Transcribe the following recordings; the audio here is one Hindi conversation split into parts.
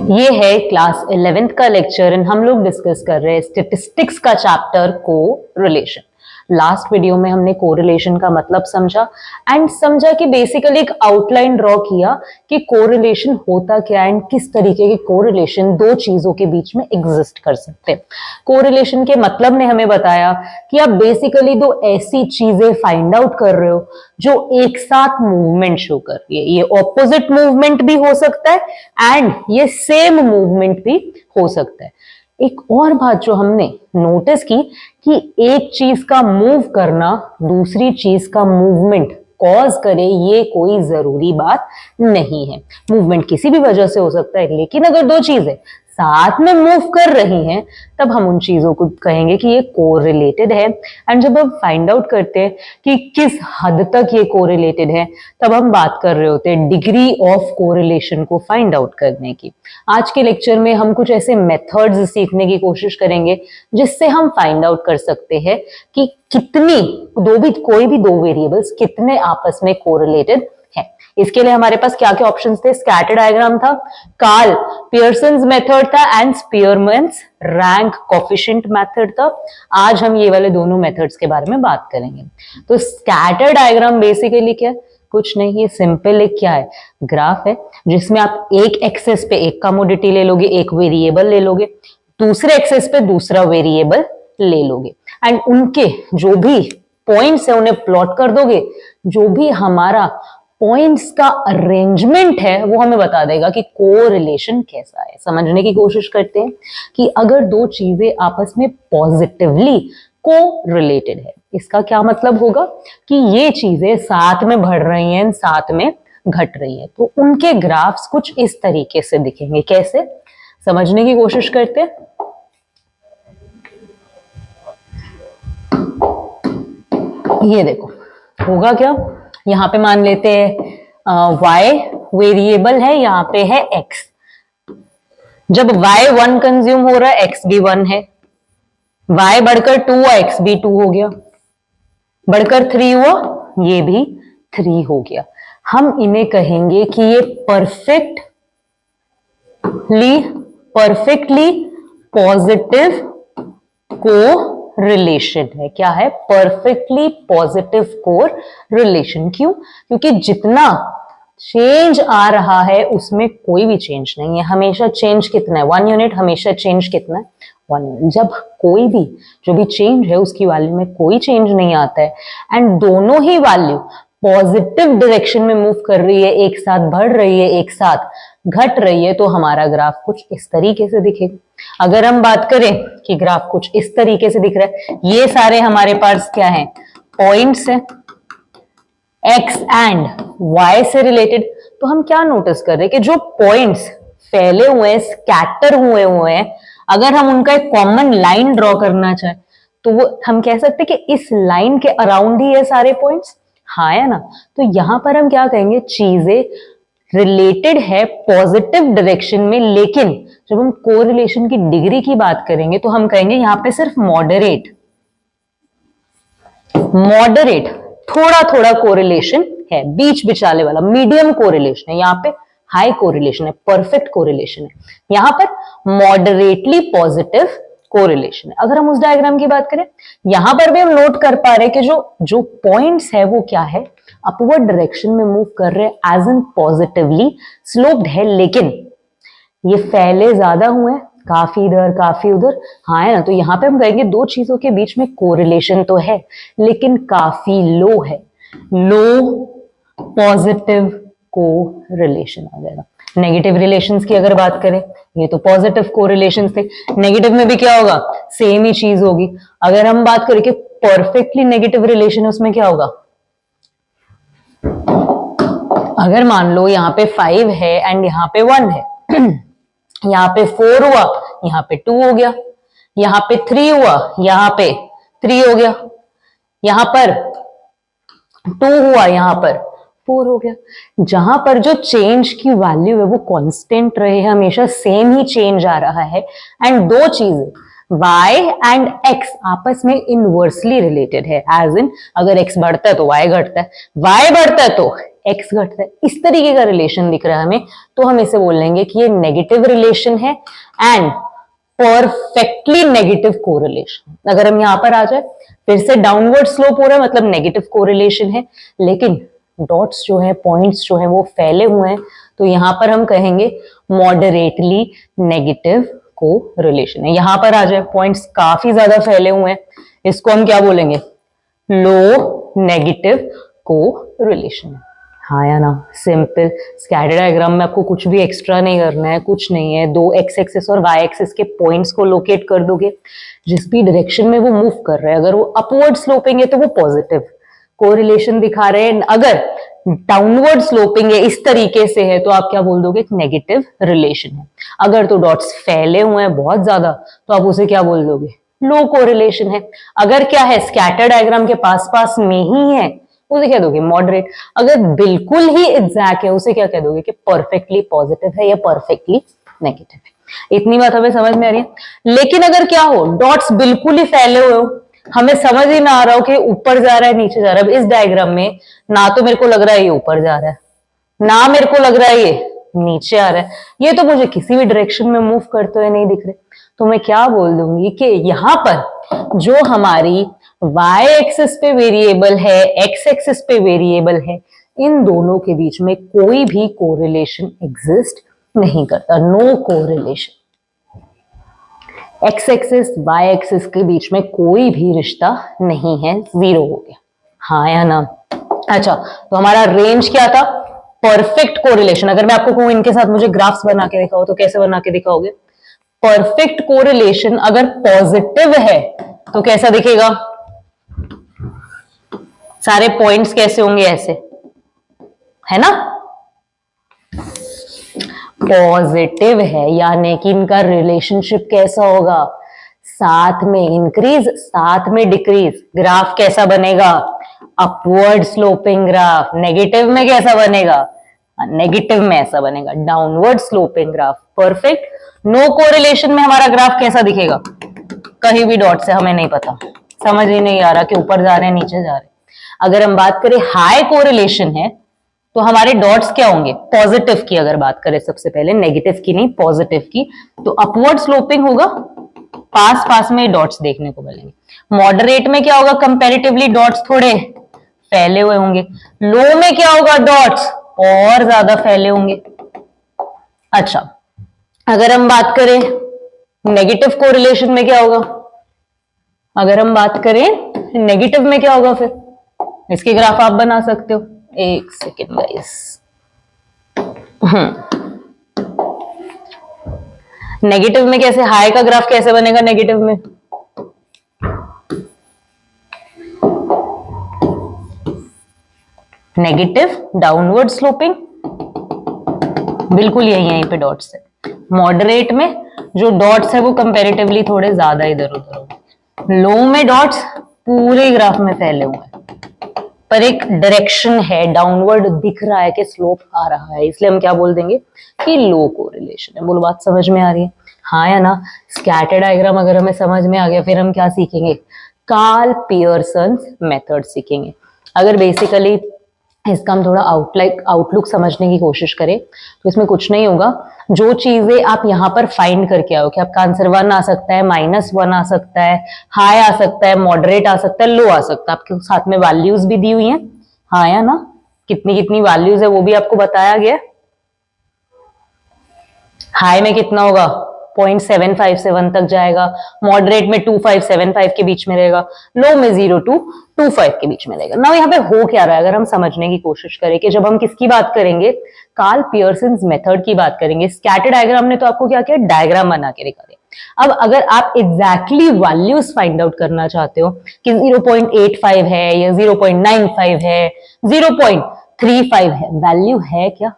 ये है क्लास 11th का लेक्चर एंड हम लोग डिस्कस कर रहे हैं स्टेटिस्टिक्स का चैप्टर को रिलेशन। लास्ट वीडियो में हमने कोरिलेशन का मतलब समझा एंड समझा कि बेसिकली एक आउटलाइन ड्रॉ किया कि कोरिलेशन होता क्या एंड किस तरीके के कोरिलेशन दो चीजों के बीच में एग्जिस्ट कर सकते हैं। कोरिलेशन के मतलब ने हमें बताया कि आप बेसिकली दो ऐसी चीजें फाइंड आउट कर रहे हो जो एक साथ मूवमेंट शो कर रही है। ये ऑपोजिट मूवमेंट भी हो सकता है एंड ये सेम मूवमेंट भी हो सकता है। एक और बात जो हमने नोटिस की कि एक चीज का मूव करना दूसरी चीज का मूवमेंट कॉज करे, ये कोई जरूरी बात नहीं है। मूवमेंट किसी भी वजह से हो सकता है, लेकिन अगर दो चीजें साथ में मूव कर रही हैं तब हम उन चीजों को कहेंगे कि ये कोरिलेटेड है। एंड जब हम फाइंड आउट करते हैं कि किस हद तक ये कोरिलेटेड है, तब हम बात कर रहे होते हैं डिग्री ऑफ कोरिलेशन को फाइंड आउट करने की। आज के लेक्चर में हम कुछ ऐसे मेथड्स सीखने की कोशिश करेंगे जिससे हम फाइंड आउट कर सकते हैं कि कितनी कोई भी दो वेरिएबल्स कितने आपस में कोरिलेटेड है। इसके लिए हमारे पास क्या क्या ऑप्शंस थे? स्कैटर डायग्राम था, कार्ल पियर्सन्स मेथड था एंड स्पीयरमैन्स रैंक कोफिशिएंट मेथड था। आज हम ये वाले दोनों मेथड्स के बारे में बात करेंगे। तो स्कैटर डायग्राम बेसिकली क्या है? कुछ नहीं, ये सिंपल एक क्या है, ग्राफ है जिसमें आप एक एक्सेस पे एक कमोडिटी ले लोगे, एक वेरिएबल ले लोगे, दूसरे एक्सेस पे दूसरा वेरिएबल ले लोगे एंड उनके जो भी पॉइंट्स है उन्हें प्लॉट कर दोगे। जो भी हमारा पॉइंट्स का अरेंजमेंट है वो हमें बता देगा कि कोरिलेशन कैसा है। समझने की कोशिश करते हैं कि अगर दो चीजें आपस में पॉजिटिवली कोरिलेटेड है, इसका क्या मतलब होगा कि ये चीजें साथ में बढ़ रही हैं, साथ में घट रही है, तो उनके ग्राफ्स कुछ इस तरीके से दिखेंगे। कैसे? समझने की कोशिश करते हैं। ये देखो होगा क्या, यहां पे मान लेते हैं y वेरिएबल है, यहां पे है x। जब y 1 कंज्यूम हो रहा है, x भी 1 है, y बढ़कर 2 हुआ, x भी 2 हो गया, बढ़कर 3 हुआ, ये भी 3 हो गया। हम इन्हें कहेंगे कि ये परफेक्टली पॉजिटिव कोरिलेशन है। क्या है? Perfectly positive correlation. क्यों? क्योंकि जितना चेंज आ रहा है उसमें कोई भी चेंज नहीं है। हमेशा चेंज कितना है? 1 यूनिट। हमेशा चेंज कितना है? 1 यूनिट। जब कोई भी जो भी चेंज है उसकी वैल्यू में कोई चेंज नहीं आता है एंड दोनों ही वैल्यू पॉजिटिव डायरेक्शन में मूव कर रही है, एक साथ बढ़ रही है, एक साथ घट रही है, तो हमारा ग्राफ कुछ इस तरीके से दिखेगा। अगर हम बात करें कि ग्राफ कुछ इस तरीके से दिख रहा है, ये सारे हमारे पास क्या है? पॉइंट्स है, x एंड y से रिलेटेड। तो हम क्या नोटिस कर रहे हैं कि जो पॉइंट्स फैले हुए हैं, स्कैटर हुए हैं, अगर हम उनका एक कॉमन लाइन ड्रॉ करना चाहें तो वो हम कह सकते हैं कि इस लाइन के अराउंड ही है सारे पॉइंट्स। हाँ है ना? तो यहां पर हम क्या कहेंगे? चीजें रिलेटेड है पॉजिटिव डायरेक्शन में, लेकिन जब हम कोरिलेशन की डिग्री की बात करेंगे तो हम कहेंगे यहां पे सिर्फ मॉडरेट थोड़ा थोड़ा कोरिलेशन है, बीच बिचाले वाला मीडियम कोरिलेशन है। यहाँ पे हाई कोरिलेशन है, परफेक्ट कोरिलेशन है, यहाँ पर मॉडरेटली पॉजिटिव कोरिलेशन है। अगर हम उस डायग्राम की बात करें, यहां पर भी हम नोट कर पा रहे हैं कि जो पॉइंट्स है वो क्या है? अपवर्ड डायरेक्शन में मूव कर रहे हैं, एज इन पॉजिटिवली स्लोप्ड है, लेकिन ये फैले ज्यादा हुए हैं, काफी इधर काफी उधर। हाँ है ना? तो यहाँ पे हम कहेंगे दो चीजों के बीच में कोरिलेशन तो है लेकिन काफी लो है, लो पॉजिटिव कोरिलेशन आ जाएगा। नेगेटिव रिलेशंस की अगर बात करें, ये तो पॉजिटिव कोरिलेशंस थे, नेगेटिव में भी क्या होगा? सेम ही चीज होगी। अगर हम बात करें कि परफेक्टली नेगेटिव रिलेशन है, उसमें क्या होगा? अगर मान लो यहाँ पे 5 है एंड यहाँ पे 1 है, यहाँ पे 4 हुआ, यहाँ पे 2 हो गया, यहाँ पे 3 हुआ, यहाँ पे 3 हो गया, यहाँ पर 2 हुआ, यहाँ पर 4 हो गया। जहां पर जो चेंज की वैल्यू है वो कांस्टेंट रहे, हमेशा सेम ही चेंज आ रहा है एंड दो चीजें y एंड x आपस में इनवर्सली रिलेटेड है, एज इन अगर x बढ़ता है तो y घटता है, y बढ़ता है तो x घटता है, इस तरीके का रिलेशन दिख रहा है हमें, तो हम इसे बोल लेंगे कि ये नेगेटिव रिलेशन है एंड परफेक्टली नेगेटिव कोरिलेशन। अगर हम यहां पर आ जाए, फिर से डाउनवर्ड स्लोप हो रहा है, मतलब नेगेटिव कोरिलेशन है, लेकिन डॉट्स जो है, पॉइंट्स जो है वो फैले हुए हैं, तो यहां पर हम कहेंगे मॉडरेटली नेगेटिव कोरिलेशन है। यहां पर आ जाए, पॉइंट्स काफी ज्यादा फैले हुए हैं, इसको हम क्या बोलेंगे, लो नेगेटिव कोरिलेशन है। हाँ या ना, सिंपल। स्कैटर डायग्राम में आपको कुछ भी एक्स्ट्रा नहीं करना है, कुछ नहीं है, दो एक्स एक्सिस और वाई एक्सिस के पॉइंट्स को लोकेट कर दोगे, जिस भी डायरेक्शन में वो मूव कर रहे हैं, अगर वो अपवर्ड स्लोपिंग है तो वो पॉजिटिव कोरिलेशन दिखा रहे हैं, अगर डाउनवर्ड स्लोपिंग है, इस तरीके से है, तो आप क्या बोल दोगे, नेगेटिव रिलेशन है। अगर तो डॉट्स फैले हुए हैं बहुत ज्यादा, तो आप उसे क्या बोल दोगे, लो कोरिलेशन है। अगर क्या है, स्कैटर डायग्राम के पास पास में ही है, उसे क्या दोगे, मॉडरेट। अगर बिल्कुल ही एग्जैक्ट है, उसे क्या कह दोगे कि परफेक्टली पॉजिटिव है या परफेक्टली नेगेटिव है। इतनी बात हमें समझ में आ रही है। लेकिन अगर क्या हो, डॉट्स बिल्कुल ही फैले हुए हो, हमें समझ ही ना आ रहा हो कि ऊपर जा रहा है नीचे जा रहा है। इस डायग्राम में ना तो मेरे को लग रहा है ये ऊपर जा रहा है, ना मेरे को लग रहा है ये नीचे आ रहा है, ये तो मुझे किसी भी डायरेक्शन में मूव करते हुए नहीं दिख रहे, तो मैं क्या बोल दूंगी कि यहां पर जो हमारी y एक्सिस पे वेरिएबल है, x एक्सिस पे वेरिएबल है, इन दोनों के बीच में कोई भी कोरिलेशन एग्जिस्ट नहीं करता, no correlation. x axis y axis के बीच में कोई भी रिश्ता नहीं है, जीरो हो गया। हाँ या ना? अच्छा, तो हमारा रेंज क्या था, परफेक्ट कोरिलेशन। अगर मैं आपको कहूं इनके साथ मुझे ग्राफ्स बना के दिखाओ, तो कैसे बना के दिखाओगे, परफेक्ट कोरिलेशन अगर पॉजिटिव है तो कैसा दिखेगा, सारे पॉइंट्स कैसे होंगे, ऐसे, है ना, पॉजिटिव है, यानी कि इनका रिलेशनशिप कैसा होगा, साथ में इंक्रीज साथ में डिक्रीज। ग्राफ कैसा बनेगा, अपवर्ड स्लोपिंग ग्राफ। नेगेटिव में कैसा बनेगा, नेगेटिव में ऐसा बनेगा, downward sloping graph. Perfect no correlation में हमारा ग्राफ कैसा दिखेगा, कहीं भी डॉट से हमें नहीं पता, समझ ही नहीं आ रहा कि ऊपर जा रहे हैं नीचे जा रहे हैं। अगर हम बात करें हाई कोरिलेशन है, तो हमारे डॉट्स क्या होंगे, पॉजिटिव की अगर बात करें, सबसे पहले नेगेटिव की नहीं, पॉजिटिव की, तो अपवर्ड स्लोपिंग होगा, पास पास में डॉट्स देखने को मिलेंगे। मॉडरेट में क्या होगा, कंपैरेटिवली डॉट्स थोड़े फैले हुए होंगे। लो में क्या होगा, डॉट्स और ज्यादा फैले होंगे। अच्छा, अगर हम बात करें नेगेटिव कोरिलेशन में क्या होगा, अगर हम बात करें नेगेटिव में क्या होगा, फिर इसके ग्राफ आप बना सकते हो। एक सेकेंड गाइस, नेगेटिव में कैसे, हाई का ग्राफ कैसे बनेगा नेगेटिव में, नेगेटिव डाउनवर्ड स्लोपिंग, बिल्कुल यहीं पे डॉट्स है। मॉडरेट में जो डॉट्स है वो कंपैरेटिवली थोड़े ज्यादा इधर उधर होंगे। लो में डॉट्स पूरे ग्राफ में फैले हुए हैं, पर एक डायरेक्शन है, डाउनवर्ड दिख रहा है कि स्लोप आ रहा है, इसलिए हम क्या बोल देंगे कि लो कोरिलेशन है। बोलो, बात समझ में आ रही है, हाँ या ना? स्कैटर डायग्राम अगर हमें समझ में आ गया, फिर हम क्या सीखेंगे, कार्ल पियर्सन मेथड सीखेंगे। अगर बेसिकली इसका हम थोड़ा आउटलुक समझने की कोशिश करें, तो इसमें कुछ नहीं होगा, जो चीजें आप यहाँ पर फाइंड करके आओ कि आपका आंसर 1 आ सकता है, -1 आ सकता है, हाई आ सकता है, मॉडरेट आ सकता है, लो आ सकता है, आपके साथ में वैल्यूज भी दी हुई हैं, हाँ या ना? कितनी कितनी वैल्यूज है वो भी आपको बताया गया। हाई में कितना होगा, 0.75 से 1 तक जाएगा, मॉडरेट में 2575 के बीच में रहेगा, लो में 0 to 25 के बीच में रहेगा ना। यहाँ पे हो क्या रहा है, अगर हम समझने की कोशिश करें कि जब हम किसकी बात करेंगे, कार्ल पियर्सन मेथड की बात करेंगे। स्कैटर डायग्राम ने तो आपको क्या किया, डायग्राम बना के दिखा दिया। अब अगर आप एग्जैक्टली वैल्यूज फाइंड आउट करना चाहते हो कि 0.85 है या 0.95 है, 0.35 है, वैल्यू है क्या,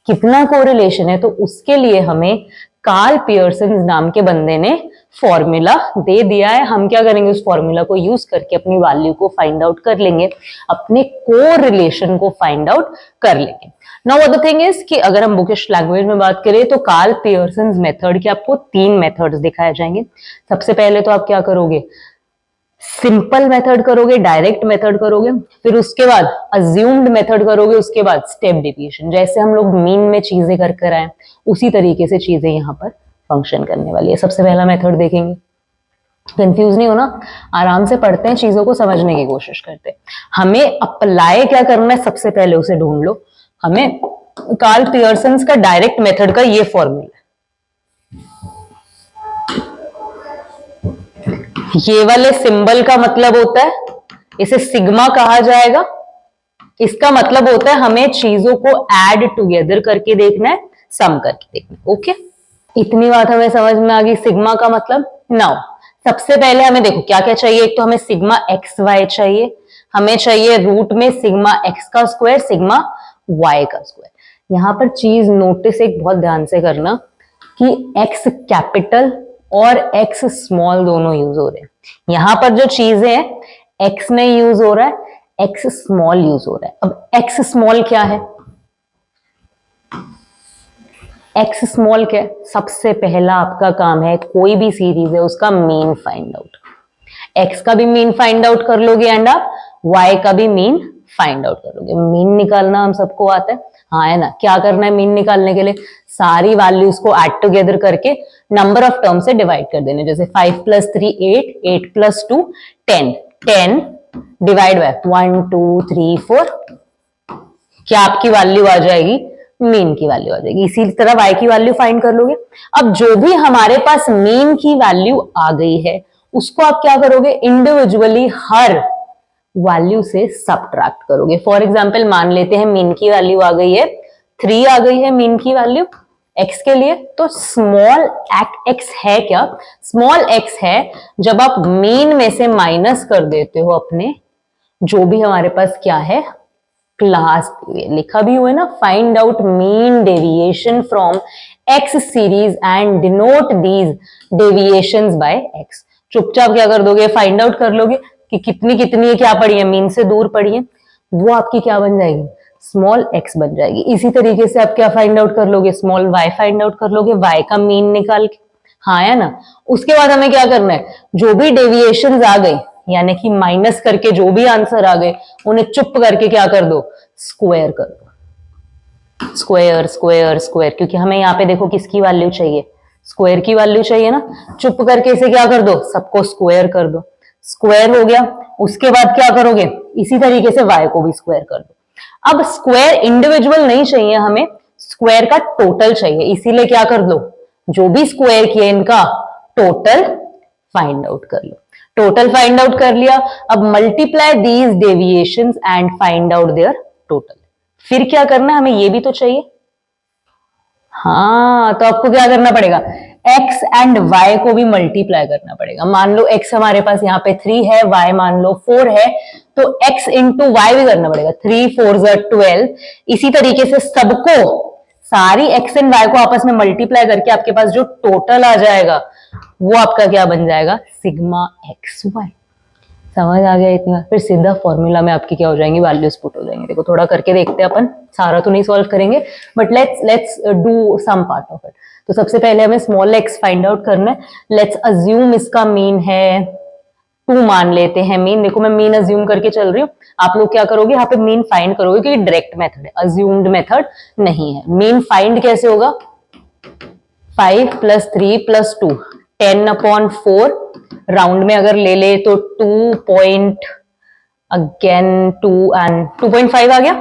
कितना कोरिलेशन है, तो उसके लिए हमें कार्ल पियर्सन नाम के बंदे ने फॉर्मूला दे दिया है। हम क्या करेंगे, उस फॉर्मूला को यूज करके अपनी वैल्यू को फाइंड आउट कर लेंगे, अपने कोरिलेशन को फाइंड आउट कर लेंगे। Now what the thing is कि अगर हम बुकिश लैंग्वेज में बात करें, तो कार्ल पियर्सन मेथड के आपको 3 मेथड्स दिखाए जाएंगे। सबसे पहले तो आप क्या करोगे, सिंपल मेथड करोगे, डायरेक्ट मेथड करोगे, फिर उसके बाद अज्यूम्ड मेथड करोगे, उसके बाद स्टेप डेविएशन। जैसे हम लोग मीन में चीजें कर कर आए उसी तरीके से चीजें यहाँ पर फंक्शन करने वाली है। सबसे पहला मेथड देखेंगे, कंफ्यूज नहीं होना, आराम से पढ़ते हैं, चीजों को समझने की कोशिश करते हैं। हमें अप्लाई क्या करना है, सबसे पहले उसे ढूंढ लो। हमें कार्ल पियर्सन का डायरेक्ट मेथड का ये फॉर्मूला, ये वाले सिंबल का मतलब होता है, इसे सिग्मा कहा जाएगा। इसका मतलब होता है हमें चीजों को ऐड टुगेदर करके देखना है, सम करके देखना है। ओके, इतनी बात हमें समझ में आ गई सिग्मा का मतलब। नाउ सबसे पहले हमें देखो क्या क्या चाहिए। एक तो हमें सिग्मा एक्स वाई चाहिए, हमें चाहिए रूट में सिग्मा एक्स का स्क्वायर, सिग्मा वाई का स्क्वायर। यहां पर चीज नोटिस एक बहुत ध्यान से करना कि एक्स कैपिटल और एक्स स्मॉल दोनों यूज हो रहे हैं। यहां पर जो चीजें हैं, एक्स नहीं यूज हो रहा है, एक्स स्मॉल यूज हो रहा है। अब एक्स स्मॉल क्या है, एक्स स्मॉल क्या है? सबसे पहला आपका काम है, कोई भी सीरीज है उसका मीन फाइंड आउट। एक्स का भी मीन फाइंड आउट कर लोगे एंड आप वाई का भी मीन फाइंड आउट करोगे। मीन निकालना हम सबको आता है, हाँ है ना। क्या करना है मीन निकालने के लिए, सारी वैल्यूज को ऐड टुगेदर करके नंबर ऑफ टर्म से डिवाइड कर देने। जैसे 5 + 3 8, 8 + 2 10, 10 डिवाइड बाय 1 2 3 4, क्या आपकी वैल्यू आ जाएगी, मीन की वैल्यू आ जाएगी। इसी तरह y की वैल्यू फाइंड कर लोगे। अब जो भी हमारे पास मीन की वैल्यू आ गई है उसको आप क्या करोगे, इंडिविजुअली हर वैल्यू से सबट्रैक्ट करोगे। फॉर एग्जाम्पल मान लेते हैं मीन की वैल्यू आ गई है 3, आ गई है मीन की वैल्यू x के लिए, तो स्मॉल x है क्या, स्मॉल x है जब आप मीन में से माइनस कर देते हो अपने जो भी हमारे पास क्या है क्लास, लिखा भी हुआ है ना, find out mean deviation from X series and denote these deviations by X. चुपचाप क्या कर दोगे, फाइंड आउट कर लोगे कि कितनी कितनी है, क्या पड़ी है, मीन से दूर पड़ी है, वो आपकी क्या बन जाएगी, स्मॉल एक्स बन जाएगी। इसी तरीके से आप क्या फाइंड आउट कर लोगे, स्मॉल वाई फाइंड आउट कर लोगे, वाई का मीन निकाल के, हाँ है ना। उसके बाद हमें क्या करना है, जो भी डेविएशंस आ गई यानी कि माइनस करके जो भी आंसर आ गए उन्हें चुप करके क्या कर दो, स्क्वायर कर दो। स्क्वायर स्क्वायर स्क्वायर, क्योंकि हमें यहाँ पे देखो किसकी वैल्यू चाहिए, स्क्वायर की वैल्यू चाहिए ना। चुप करके इसे क्या कर दो, सबको स्क्वायर कर दो। स्क्वायर हो गया, उसके बाद क्या करोगे, इसी तरीके से y को भी स्क्वायर कर दो। अब स्क्वायर इंडिविजुअल नहीं चाहिए हमें, स्क्वायर का टोटल चाहिए, इसीलिए क्या कर लो, जो भी स्क्वायर किए इनका टोटल फाइंड आउट कर लो। टोटल फाइंड आउट कर लिया, अब multiply these deviations and find out their total. फिर क्या करना है, हमें ये भी तो चाहिए, हाँ तो आपको क्या करना पड़ेगा, x एंड y को भी मल्टीप्लाई करना पड़ेगा। मान लो x हमारे पास यहाँ पे 3 है, y मान लो 4 है, तो x इंटू वाई भी करना पड़ेगा, 3 4 12। इसी तरीके से सबको, सारी x एंड y को आपस में मल्टीप्लाई करके आपके पास जो टोटल आ जाएगा वो आपका क्या बन जाएगा, सिग्मा एक्स वाई। समझ आ गया इतनी बार, फिर सीधा फॉर्मूला में आपकी क्या हो जाएंगी, वैल्यूज पुट हो जाएंगे। देखो थोड़ा करके देखते हैं अपन, सारा तो नहीं सॉल्व करेंगे but let's do some part of it. तो सबसे पहले हमें स्मॉल एक्स फाइंड आउट करना है। लेट्स अज्यूम इसका मीन है 2 मान लेते हैं मीन। देखो मैं मीन अज्यूम करके चल रही हूँ, आप लोग क्या करोगे, यहाँ पे मीन फाइंड करोगे क्योंकि डायरेक्ट मेथड है, अज्यूम्ड मेथड नहीं है। मीन फाइंड कैसे होगा, 5 + 3 + 2 10/4, राउंड में अगर ले ले तो 2.5 आ गया,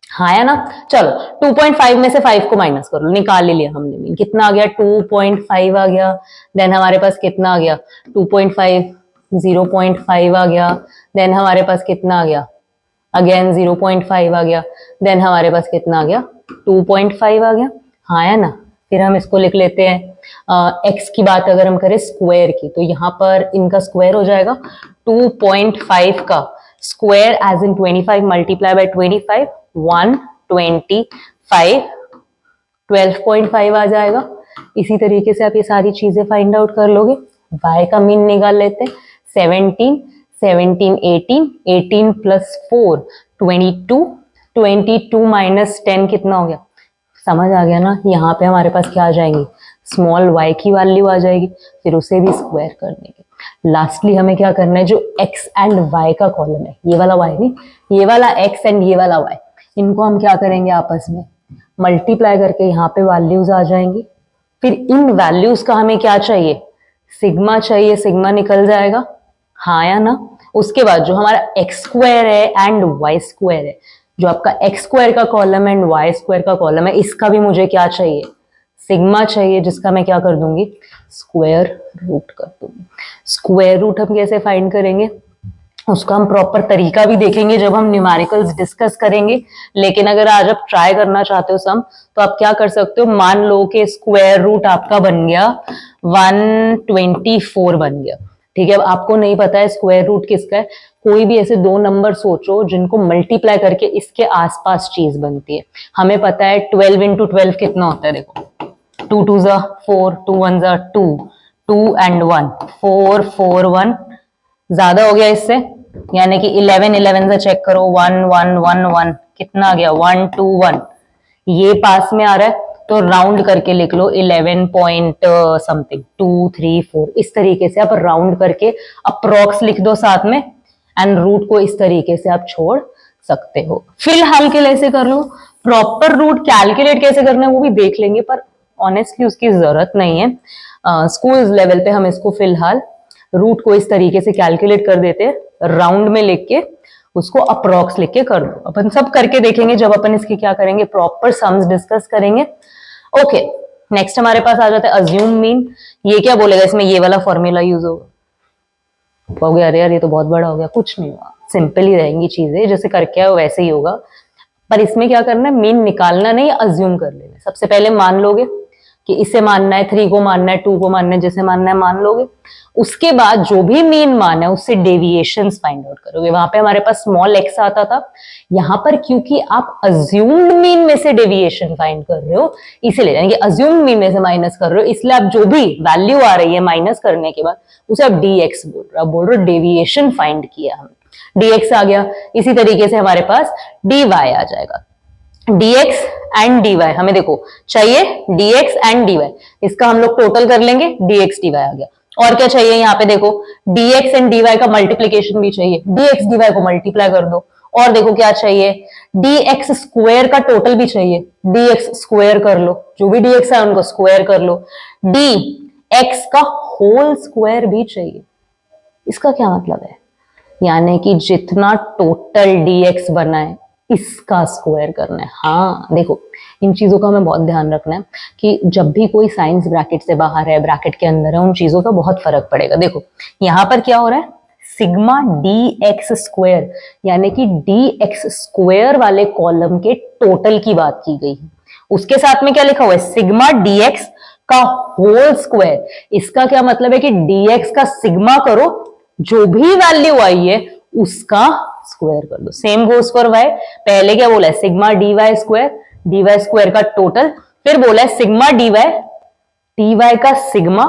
हाँ है ना। चलो 2.5 में से 5 को माइनस कर लो, निकाल ही लिया हमने मीन, कितना आ गया 2.5 आ गया। देन हमारे पास कितना आ गया 2.5, 0.5 आ गया। देन हमारे पास कितना आ गया, अगेन 0.5 आ गया। देन हमारे पास कितना आ गया 2.5 आ गया, हाँ है ना। फिर हम इसको लिख लेते हैं, x की बात अगर हम करें स्क्वायर की, तो यहाँ पर इनका स्क्वायर हो जाएगा 2.5 का square as in 25 multiply by 25, 125, 12.5 आ जाएगा। इसी तरीके से आप ये सारी चीजें फाइंड आउट कर लोगे। y का मीन निकाल लेते हैं, 17, 17 18, 18 + 4 22, 22 - 10 कितना हो गया, समझ आ गया ना। यहाँ पे हमारे पास क्या आ जाएंगी, स्मॉल y की वैल्यू आ जाएगी, फिर उसे भी स्क्वायर कर देंगे। लास्टली हमें क्या करना है, जो x एंड y का कॉलम है, ये वाला y नहीं, ये वाला x एंड ये वाला y, इनको हम क्या करेंगे, आपस में मल्टीप्लाई करके यहाँ पे वैल्यूज आ जाएंगी। फिर इन वैल्यूज का हमें क्या चाहिए, सिग्मा चाहिए, सिग्मा निकल जाएगा, हाँ या ना। उसके बाद जो हमारा एक्स स्क्वायर है एंड वाई स्क्वायर है, जो आपका एक्स स्क्वायर का कॉलम एंड वाई स्क्वायर का कॉलम है, इसका भी मुझे क्या चाहिए, सिग्मा चाहिए, जिसका मैं क्या कर दूंगी, स्क्वायर रूट कर दूंगी। स्क्वायर रूट हम कैसे फाइंड करेंगे, उसका हम प्रॉपर तरीका भी देखेंगे जब हम न्यूमेरिकल्स डिस्कस करेंगे। लेकिन अगर आज आप ट्राई करना चाहते हो सम, तो आप क्या कर सकते हो, मान लो कि स्क्वायर रूट आपका बन गया 124 बन गया, ठीक है। अब आपको नहीं पता है स्क्वायर रूट किसका है, कोई भी ऐसे दो नंबर सोचो जिनको मल्टीप्लाई करके इसके आसपास चीज बनती है। हमें पता है 12 इंटू 12 कितना होता है, देखो 2 2 ज़ा 4, 2 1 ज़ा 2, 2 एंड 1 4 4 1, ज्यादा हो गया इससे, यानी कि 11 11 से चेक करो, 1 1 1 1, कितना आ गया 1 2 1, ये पास में आ रहा है तो राउंड करके लिख लो 11 पॉइंट समथिंग 2 3 4, इस तरीके से आप राउंड करके अप्रोक्स लिख दो साथ में, एंड रूट को इस तरीके से आप छोड़ सकते हो। फिलहाल के लिए ऐसे कर लो, प्रॉपर रूट कैलकुलेट कैसे करना है वो भी देख लेंगे, पर ऑनेस्टली उसकी जरूरत नहीं है। स्कूल लेवल पे हम इसको फिलहाल रूट को इस तरीके से कैलकुलेट कर देते हैं, राउंड में लिख के उसको अप्रोक्स लिख के कर दो। अपन सब करके देखेंगे जब अपन इसकी क्या करेंगे, प्रॉपर सम्स डिस्कस करेंगे। ओके, नेक्स्ट हमारे पास आ जाता है अज्यूम मीन। ये क्या बोलेगा, इसमें ये वाला फॉर्मूला यूज होगा, कहोगे अरे यार ये तो बहुत बड़ा हो गया, कुछ नहीं हुआ, सिंपल ही रहेंगी चीजें, जैसे करके आए वैसे ही होगा। पर इसमें क्या करना है, मीन निकालना नहीं, अज्यूम कर लेना। सबसे पहले मान लोगे कि इसे मानना है, 3 को मानना है, 2 को मानना है, जैसे मानना है मान लोगे। उसके बाद जो भी मीन मान है उससे डेविएशंस फाइंड आउट करोगे। वहां पे हमारे पास स्मॉल एक्स आता था, यहाँ पर क्योंकि आप अज्यूम्ड मीन में से डेविएशन फाइंड कर रहे हो, इसीलिए यानी कि अज्यूम्ड मीन में से माइनस कर रहे हो, इसलिए आप जो भी वैल्यू आ रही है माइनस करने के बाद उसे आप dx बोल रहे हो, डेविएशन फाइंड किया हमने, dx आ गया। इसी तरीके से हमारे पास dy आ जाएगा, dx एंड dy हमें देखो चाहिए, dx एंड dy, इसका हम लोग टोटल कर लेंगे, dx dy आ गया। और क्या चाहिए, यहाँ पे देखो dx एंड dy का मल्टीप्लीकेशन भी चाहिए, dx dy को मल्टीप्लाई कर दो। और देखो क्या चाहिए, dx स्क्वायर का टोटल भी चाहिए, dx स्क्वायर कर लो, जो भी dx है उनको स्क्वायर कर लो, dx का होल स्क्वायर भी चाहिए। इसका क्या मतलब है, यानी कि जितना टोटल dx बना है इसका स्क्वायर करना है। हाँ देखो, इन चीजों का हमें बहुत ध्यान रखना है कि जब भी कोई साइंस ब्रैकेट से बाहर है, ब्रैकेट के अंदर है, उन चीजों का बहुत फर्क पड़ेगा। देखो यहाँ पर क्या हो रहा है, सिग्मा dx स्क्वायर, यानी कि dx स्क्वायर वाले कॉलम के टोटल की बात की गई है। उसके साथ में क्या लिखा हुआ है, सिग्मा dx का होल स्क्वायर। इसका क्या मतलब है कि dx का सिग्मा करो, जो भी वैल्यू आई है उसका स्क्वायर कर दो। सेम गोस फॉर y, पहले क्या बोला है, सिग्मा dy स्क्वायर का टोटल, फिर बोला है सिग्मा dy का सिग्मा,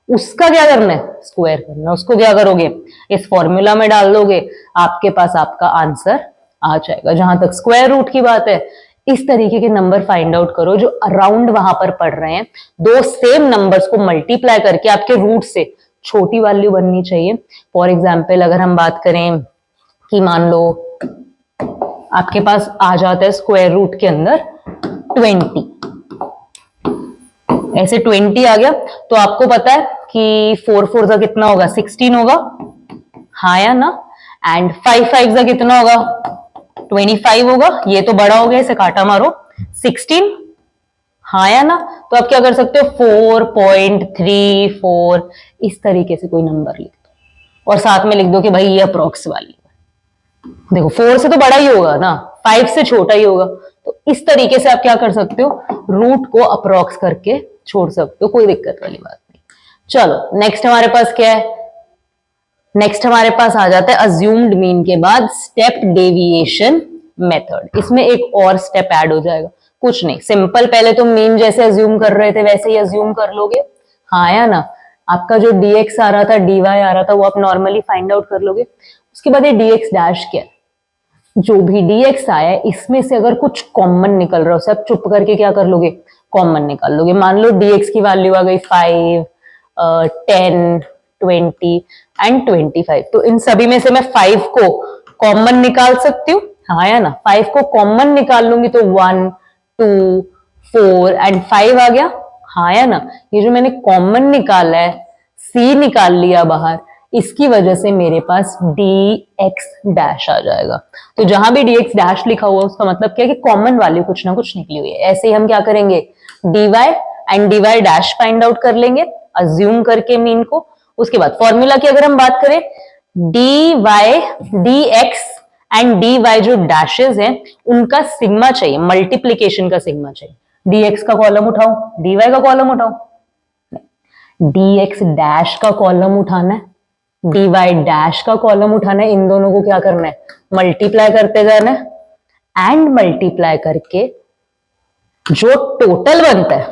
उसका क्या करना है, स्क्वायर करना। उसको क्या करोगे, इस फॉर्मूला में डाल दोगे, आपके पास आपका आंसर आ जाएगा। जहां तक स्क्वायर रूट की बात है, इस तरीके के नंबर फाइंड आउट करो जो अराउंड वहां पर पढ़ रहे हैं, दो सेम नंबर्स को मल्टीप्लाई करके आपके रूट से छोटी वैल्यू बननी चाहिए। फॉर एग्जाम्पल अगर हम बात करें कि मान लो आपके पास आ जाता है स्क्वायर रूट के अंदर 20, ऐसे 20 आ गया, तो आपको पता है कि 4 4 का कितना होगा, 16 होगा, हाँ या ना। एंड 5 5 का कितना होगा, 25 होगा, ये तो बड़ा हो गया, इसे काटा मारो, 16, हाँ या ना। तो आप क्या कर सकते हो, 4.34, इस तरीके से कोई नंबर लिख दो और साथ में लिख दो कि भाई ये अप्रोक्स वाली। देखो 4 से तो बड़ा ही होगा ना, 5 से छोटा ही होगा, तो इस तरीके से आप क्या कर सकते हो, रूट को अप्रोक्स करके छोड़ सकते हो, कोई दिक्कत वाली बात नहीं। चलो नेक्स्ट हमारे पास क्या है, नेक्स्ट हमारे पास आ जाता है अज्यूम्ड मीन के बाद स्टेप डेविएशन मेथड। इसमें एक और स्टेप ऐड हो जाएगा, कुछ नहीं, सिंपल, पहले तो मीन जैसे अज्यूम कर रहे थे वैसे ही अज्यूम कर लोगे, हाँ या ना। आपका जो dx आ रहा था, dy आ रहा था, वो आप नॉर्मली फाइंड आउट कर लोगे। उसके बाद ये dx डैश क्या है, जो भी dx आया है इसमें से अगर कुछ कॉमन निकल रहा है उसे आप चुप करके क्या कर लोगे, कॉमन निकाल लोगे। मान लो dx की वैल्यू आ गई 5, 10, 20 एंड 25। तो इन सभी में से मैं 5 को कॉमन निकाल सकती हूँ, हाँ या ना। 5 को कॉमन निकाल लूंगी तो 1 2 4 एंड 5 आ गया, हाँ या ना। ये जो मैंने कॉमन निकाला है, C निकाल लिया बाहर, इसकी वजह से मेरे पास dx डैश आ जाएगा। तो जहां भी dx डैश लिखा हुआ उसका मतलब क्या है कि कॉमन वैल्यू कुछ ना कुछ निकली हुई है। ऐसे ही हम क्या करेंगे, dy and dy dash find out कर लेंगे अज्यूम करके मीन को। उसके बाद फॉर्मूला की अगर हम बात करें, dy dx एंड dy जो डैशेस हैं उनका सिग्मा चाहिए, मल्टीप्लीकेशन का सिग्मा चाहिए। dx का कॉलम उठाओ, dy का कॉलम उठाओ, dx डैश का कॉलम उठाना है, dy डैश का कॉलम उठाना है। इन दोनों को क्या करना है, मल्टीप्लाई करते जाना है एंड मल्टीप्लाई करके जो टोटल बनता है,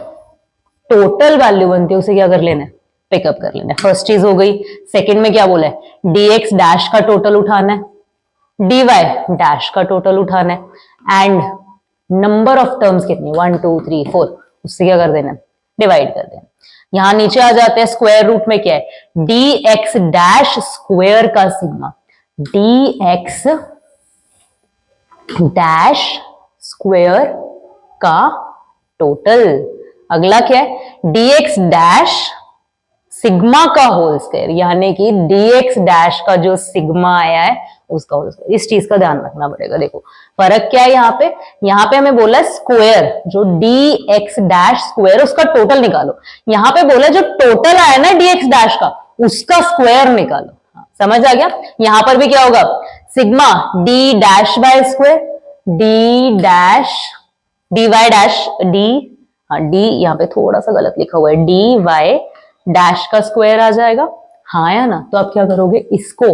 टोटल वैल्यू बनती है उसे क्या कर लेना है, पिकअप कर लेना है। फर्स्ट चीज हो गई। सेकंड में क्या बोला है, dx डैश का टोटल उठाना है, dy डैश का टोटल उठाना है एंड नंबर ऑफ टर्म्स कितनी, 1 2 3 4, उससे क्या कर देना, डिवाइड कर देना। यहां नीचे आ जाते हैं, स्क्वायर रूट में क्या है, dx डैश स्क्वायर का सिग्मा, dx डैश स्क्वायर का टोटल। अगला क्या है, dx डैश सिग्मा का होल स्क्वायर, यानी कि dx डैश का जो सिग्मा आया है उसका होल स्क्वायर। इस चीज का ध्यान रखना पड़ेगा। देखो फर्क क्या है यहाँ पे हमें बोला स्क्वायर, जो dx डैश स्क्वायर उसका टोटल निकालो। यहाँ पे बोला जो टोटल आया ना dx डैश का उसका स्क्वायर निकालो। हाँ, समझ आ गया। यहाँ पर भी क्या होगा, sigma d dash by square, d dash dy dash d, हाँ d यहाँ पे थोड़ा सा गलत लिखा हुआ है, dy डैश का स्क्वायर आ जाएगा, हाँ या ना। तो आप क्या करोगे, इसको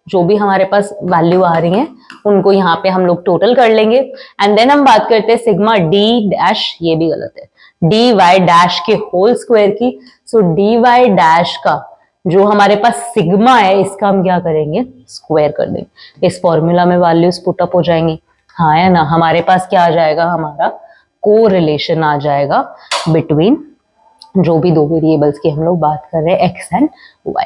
जो भी हमारे पास वैल्यू आ रही है उनको यहाँ पे हम लोग टोटल कर लेंगे एंड देन हम बात करते हैं सिग्मा d डैश, ये भी गलत है, dy डैश के होल स्क्वायर की। सो dy डैश का जो हमारे पास सिग्मा है इसका हम क्या करेंगे, स्क्वायर कर देंगे। इस फॉर्मूला में वैल्यूज पुट अप हो जाएंगी, हाँ या ना। हमारे पास क्या आ जाएगा, हमारा कोरिलेशन आ जाएगा बिटवीन जो भी दो वेरिएबल्स की हम लोग बात कर रहे हैं, x एंड y।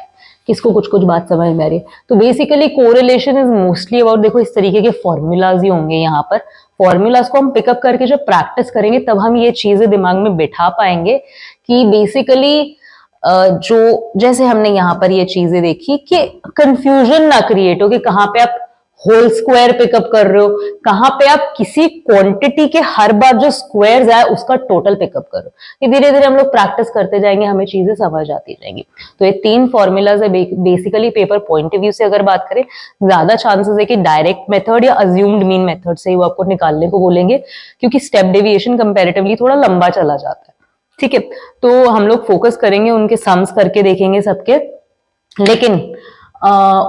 किसको कुछ कुछ बात समझ में आ रही है। तो basically correlation is mostly about, देखो इस तरीके के फॉर्मूलाज ही होंगे यहाँ पर। फॉर्मूलाज को हम पिकअप करके जब प्रैक्टिस करेंगे तब हम ये चीजें दिमाग में बिठा पाएंगे कि बेसिकली जो जैसे हमने यहाँ पर ये चीजें देखी कि कंफ्यूजन ना क्रिएट हो कि कहाँ पे आप होल स्क्वायर पिकअप कर रहे हो, कहां पे आप किसी क्वांटिटी के हर बार जो स्क्वायर्स आए उसका टोटल पिकअप करो। ये धीरे धीरे हम लोग प्रैक्टिस करते जाएंगे, हमें चीजें समझ आती जाएंगी। तो ये 3 फॉर्मूलाज है। Basically paper point of view से अगर बात करें, ज्यादा चांसेस है कि डायरेक्ट मेथड या अज्यूम्ड मीन मेथड से ही वो आपको निकालने को बोलेंगे, क्योंकि स्टेप डेविएशन कंपैरेटिवली थोड़ा लंबा चला जाता है। ठीक है, तो हम लोग फोकस करेंगे, उनके सम्स करके देखेंगे सबके। लेकिन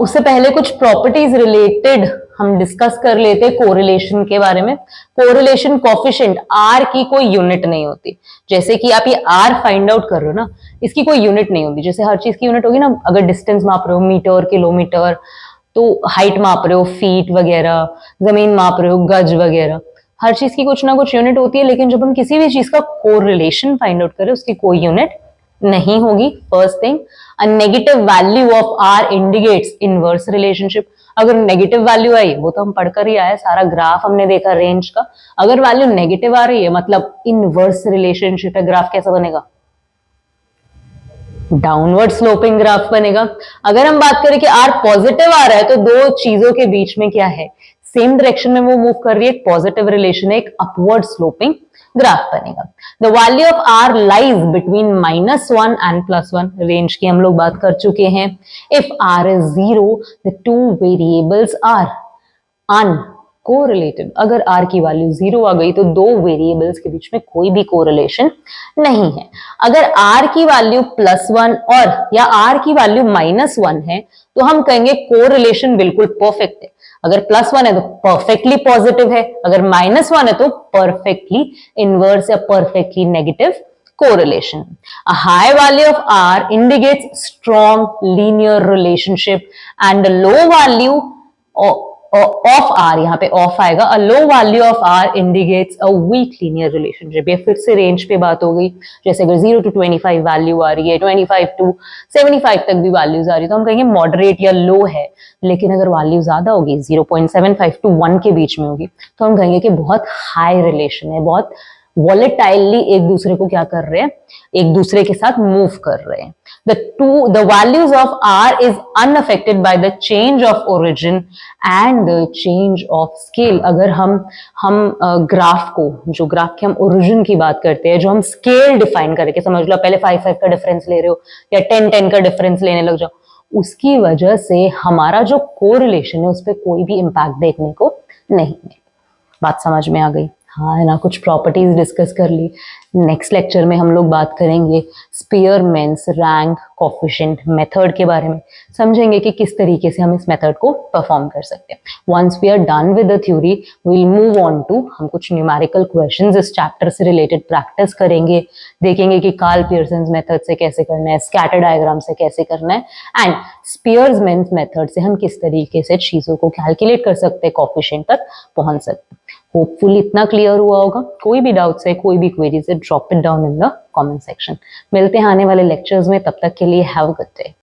उससे पहले कुछ प्रॉपर्टीज रिलेटेड हम डिस्कस कर लेते हैं कोरिलेशन के बारे में। कोरिलेशन कोफिशिएंट आर की कोई यूनिट नहीं होती। जैसे कि आप ये आर फाइंड आउट कर रहे हो ना, इसकी कोई यूनिट नहीं होती। जैसे हर चीज की यूनिट होगी ना, अगर डिस्टेंस माप रहे हो मीटर किलोमीटर, तो हाइट माप रहे हो फीट वगैरह, जमीन माप रहे हो गज वगैरह, हर चीज की कुछ ना कुछ यूनिट होती है। लेकिन जब हम किसी भी चीज का कोरिलेशन फाइंड आउट करें उसकी कोई यूनिट नहीं होगी। First thing, uh negative value of R indicates inverse relationship. अगर नेगेटिव वैल्यू आई, वो तो हम पढ़कर ही आए, सारा ग्राफ हमने देखा रेंज का। अगर वैल्यू नेगेटिव आ रही है मतलब इनवर्स रिलेशनशिप है। ग्राफ कैसा बनेगा, डाउनवर्ड स्लोपिंग ग्राफ बनेगा। अगर हम बात करें कि आर पॉजिटिव आ रहा है तो दो चीजों के बीच में क्या है, सेम डायरेक्शन में वो मूव कर रही है, एक पॉजिटिव रिलेशन है, एक अपवर्ड स्लोपिंग ग्राफ बनेगा। The value of R lies between -1 and +1, range की हम लोग बात कर चुके हैं। If R is 0 the two variables are uncorrelated. अगर आर की वैल्यू 0 आ गई तो दो वेरिएबल्स के बीच में कोई भी कोरिलेशन नहीं है। अगर आर की वैल्यू +1 और या आर की वैल्यू -1 है तो हम कहेंगे कोरिलेशन बिल्कुल परफेक्ट है। अगर +1 है तो परफेक्टली पॉजिटिव है, अगर -1 है तो परफेक्टली इनवर्स या perfectly negative correlation. A high value of R indicates strong linear relationship and a low value of R, यहाँ पे ऑफ आएगा, a low value of R indicates a weak linear relationship. ये फिर से रेंज पे बात हो गई, जैसे अगर 0 to 25 वैल्यू आ रही है, 25 to 75 तक भी वैल्यूज आ रही है, तो हम कहेंगे मॉडरेट या लो है। लेकिन अगर वैल्यू ज्यादा होगी, 0.75 to 1 के बीच में होगी, तो हम कहेंगे कि बहुत हाई रिलेशन है, बहुत वॉलेटाइलली एक दूसरे को क्या कर रहे हैं, एक दूसरे के साथ मूव कर रहे हैं। The values of R is unaffected by the change of origin and the change of scale। अगर हम ग्राफ को, जो ग्राफ के हम ओरिजिन की बात करते हैं, जो हम स्केल डिफाइन करके, समझ लो पहले 5-5 का डिफरेंस ले रहे हो या 10-10 का डिफरेंस लेने लग जाओ, उसकी वजह से हमारा जो कोरिलेशन है उस पर कोई भी इम्पैक्ट देखने को नहीं है। बात समझ में आ गई? हाँ है ना, कुछ प्रॉपर्टीज डिस्कस कर ली। नेक्स्ट लेक्चर में हम लोग बात करेंगे स्पीयरमैन्स रैंक कोएफिशिएंट मेथड के बारे में, समझेंगे कि किस तरीके से हम इस मेथड को परफॉर्म कर सकते हैं। Once we are done with the theory, we will move on to, हम कुछ न्यूमेरिकल क्वेश्चंस इस चैप्टर से रिलेटेड प्रैक्टिस करेंगे, देखेंगे कि कार्ल पियर्सन मेथड से कैसे करना है, स्कैटर डायग्राम से कैसे करना है, एंड स्पीयरमैन्स मेथड से हम किस तरीके से चीजों को कैलकुलेट कर सकते हैं, कोएफिशिएंट तक पहुंच सकते हैं। होपफुली इतना क्लियर हुआ होगा। कोई भी डाउट्स है, कोई भी क्वेरीज है, drop it down in the comment section. मिलते हैं आने वाले लेक्चर्स में, तब तक के लिए हैव अ गुड डे।